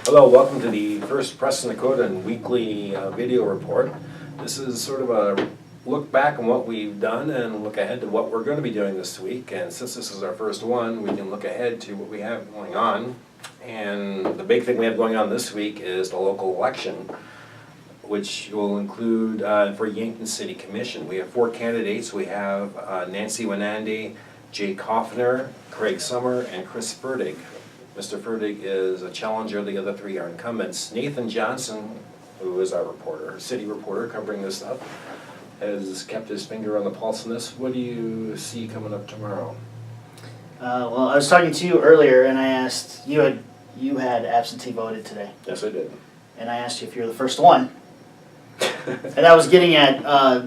Hello, welcome to the first Press in Dakotan weekly video report. This is sort of a look back on what we've done and look ahead to what we're going to be doing this week. And since this is our first one, we can look ahead to what we have going on. And the big thing we have going on this week is the local election, which will include for Yankton City Commission. We have 4 candidates. We have Nancy Winandi, Jay Koffner, Craig Summer, and Chris Ferdig. Mr. Ferdig is a challenger, the other 3 are incumbents. Nathan Johnson, who is our reporter, city reporter covering this stuff, has kept his finger on the pulse in this. What do you see coming up tomorrow? Well, I was talking to you earlier, and I asked, you had absentee voted today. Yes, I did. And I asked you if you were the first one. And I was getting at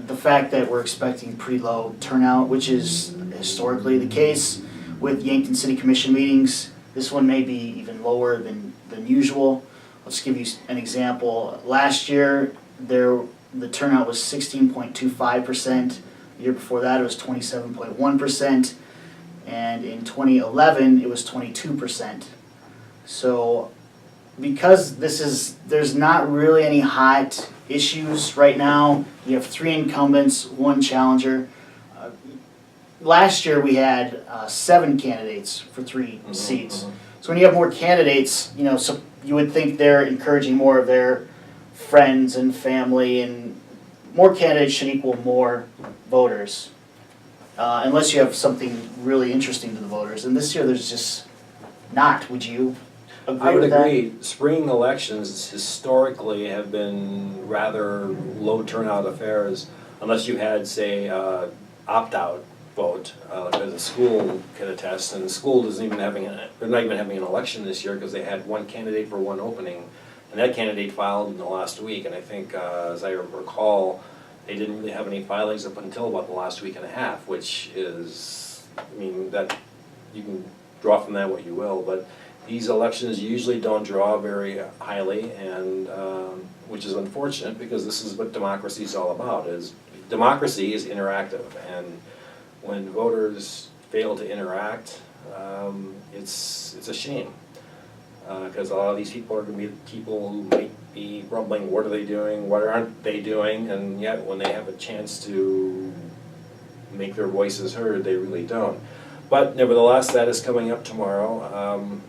the fact that we're expecting pretty low turnout, which is historically the case with Yankton City Commission meetings. This one may be even lower than usual. I'll just give you an example. Last year, the turnout was 16.25%. The year before that, it was 27.1%. And in 2011, it was 22%. So because there's not really any hot issues right now, you have 3 incumbents, 1 challenger. Last year we had 7 candidates for 3 seats. So when you have more candidates, so you would think they're encouraging more of their friends and family, and more candidates should equal more voters. Unless you have something really interesting to the voters. And this year there's just not. Would you agree with that? I would agree. Spring elections historically have been rather low turnout affairs, unless you had, say, opt-out vote, as a school can attest, and the school isn't even they're not even having an election this year because they had 1 candidate for 1 opening, and that candidate filed in the last week, and I think, as I recall, they didn't really have any filings up until about the last week and a half, which is, that you can draw from that what you will, but these elections usually don't draw very highly, and which is unfortunate because this is what democracy is all about. Democracy is interactive, and when voters fail to interact, it's a shame, because a lot of these people are going to be people who might be grumbling, what are they doing, what aren't they doing, and yet when they have a chance to make their voices heard, they really don't. But nevertheless, that is coming up tomorrow.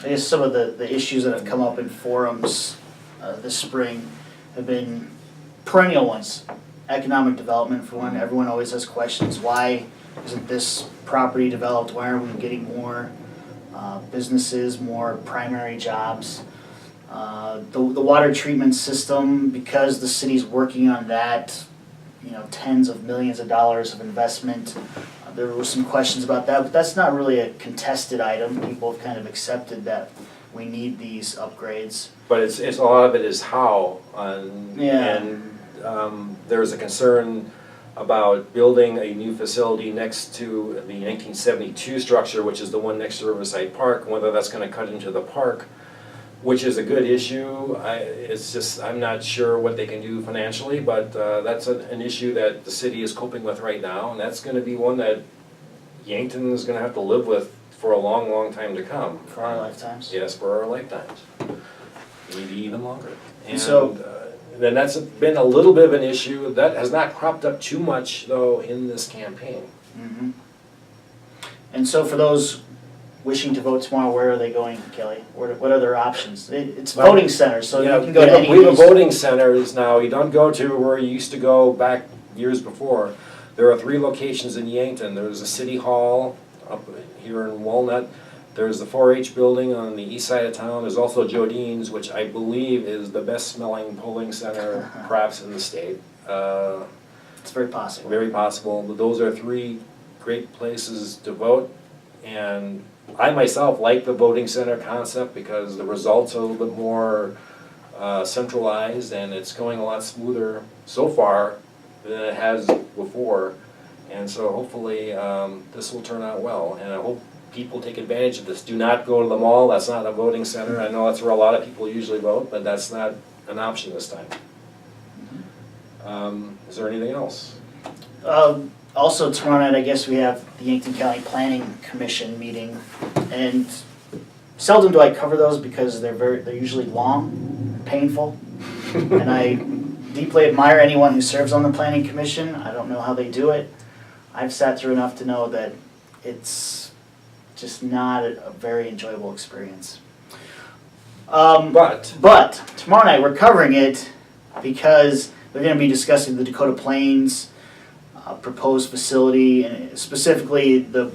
I guess some of the issues that have come up in forums this spring have been perennial ones. Economic development, for one. Everyone always has questions. Why isn't this property developed? Why aren't we getting more businesses, more primary jobs? The water treatment system, because the city's working on that, tens of millions of dollars of investment. There were some questions about that, but that's not really a contested item. People have kind of accepted that we need these upgrades. But it's a lot of it is how, and there's a concern about building a new facility next to the 1972 structure, which is the one next to Riverside Park, and whether that's going to cut into the park, which is a good issue. I'm not sure what they can do financially, but that's an issue that the city is coping with right now, and that's going to be one that Yankton is going to have to live with for a long, long time to come. For our lifetimes? Yes, for our lifetimes. Maybe even longer. And so, then that's been a little bit of an issue. That has not cropped up too much, though, in this campaign. Mm-hmm. And so for those wishing to vote tomorrow, where are they going, Kelly? What are their options? It's voting centers, so you can go to any of these. We have voting centers now. You don't go to where you used to go back years before. There are 3 locations in Yankton. There's a city hall up here in Walnut. There's the 4-H building on the east side of town. There's also Jodine's, which I believe is the best smelling polling center perhaps in the state. It's very possible. Very possible. But those are 3 great places to vote. And I myself like the voting center concept because the results are a little bit more centralized, and it's going a lot smoother so far than it has before. And so hopefully this will turn out well. And I hope people take advantage of this. Do not go to the mall. That's not a voting center. I know that's where a lot of people usually vote, but that's not an option this time. Is there anything else? Also tomorrow night, I guess we have the Yankton County Planning Commission meeting, and seldom do I cover those because they're usually long, painful, and I deeply admire anyone who serves on the planning commission. I don't know how they do it. I've sat through enough to know that it's just not a very enjoyable experience. But tomorrow night we're covering it because they're going to be discussing the Dakota Plains proposed facility, and specifically the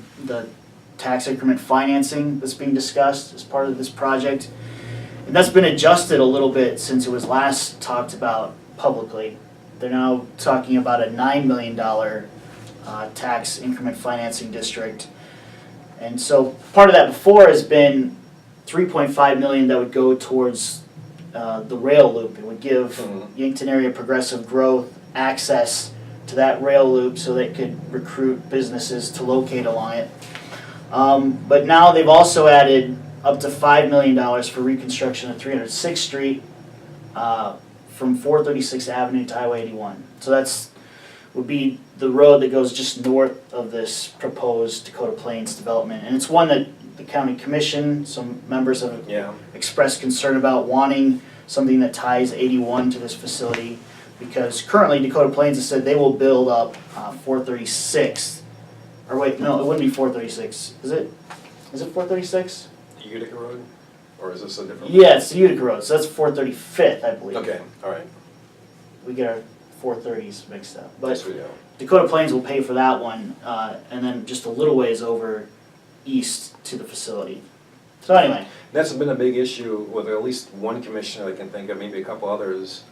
tax increment financing that's being discussed as part of this project. And that's been adjusted a little bit since it was last talked about publicly. They're now talking about a $9 million tax increment financing district. And so part of that before has been $3.5 million that would go towards the rail loop. It would give Yankton area progressive growth access to that rail loop so they could recruit businesses to locate along it. But now they've also added up to $5 million for reconstruction of 306th Street from 436th Avenue to Highway 81. So that's would be the road that goes just north of this proposed Dakota Plains development. And it's one that the county commission, some members have expressed concern about wanting something that ties 81 to this facility, because currently Dakota Plains has said they will build up 436th, or wait, no, it wouldn't be 436, is it? Is it 436? Utica Road? Or is this a different? Yeah, it's the Utica Road, so that's 435th, I believe. Okay, all right. We get our 430s mixed up. But Yes, we do. Dakota Plains will pay for that one, and then just a little ways over east to the facility. So anyway. That's been a big issue with at least one commissioner I can think of, maybe a couple others,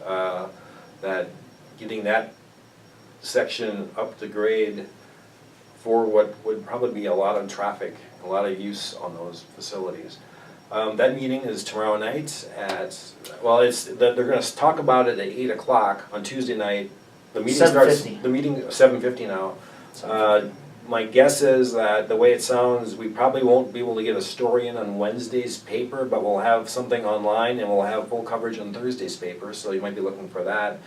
that getting that section up to grade for what would probably be a lot of traffic, a lot of use on those facilities. That meeting is tomorrow night at, well, they're going to talk about it at 8 o'clock on Tuesday night. The meeting starts, the meeting 7:50 now. My guess is that the way it sounds, we probably won't be able to get a story in on Wednesday's paper, but we'll have something online and we'll have full coverage on Thursday's paper, so you might be looking for that.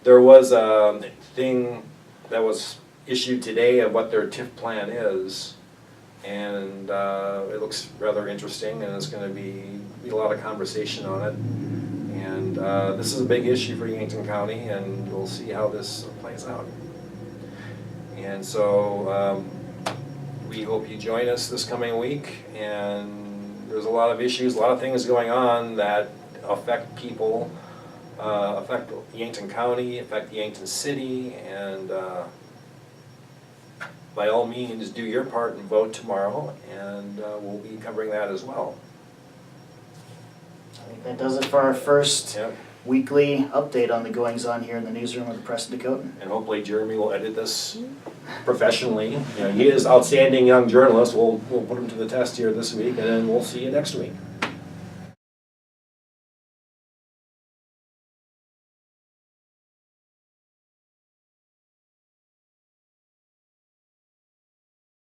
There was a thing that was issued today of what their TIF plan is, and it looks rather interesting, and it's going to be a lot of conversation on it. And this is a big issue for Yankton County, and we'll see how this plays out. And so we hope you join us this coming week, and there's a lot of issues, a lot of things going on that affect people, affect Yankton County, affect Yankton City, and by all means do your part and vote tomorrow, and we'll be covering that as well. I think that does it for our first weekly update on the goings-on here in the newsroom of the Press of Dakotan. And hopefully Jeremy will edit this professionally. You know, he is outstanding young journalist. We'll put him to the test here this week, and then we'll see you next week.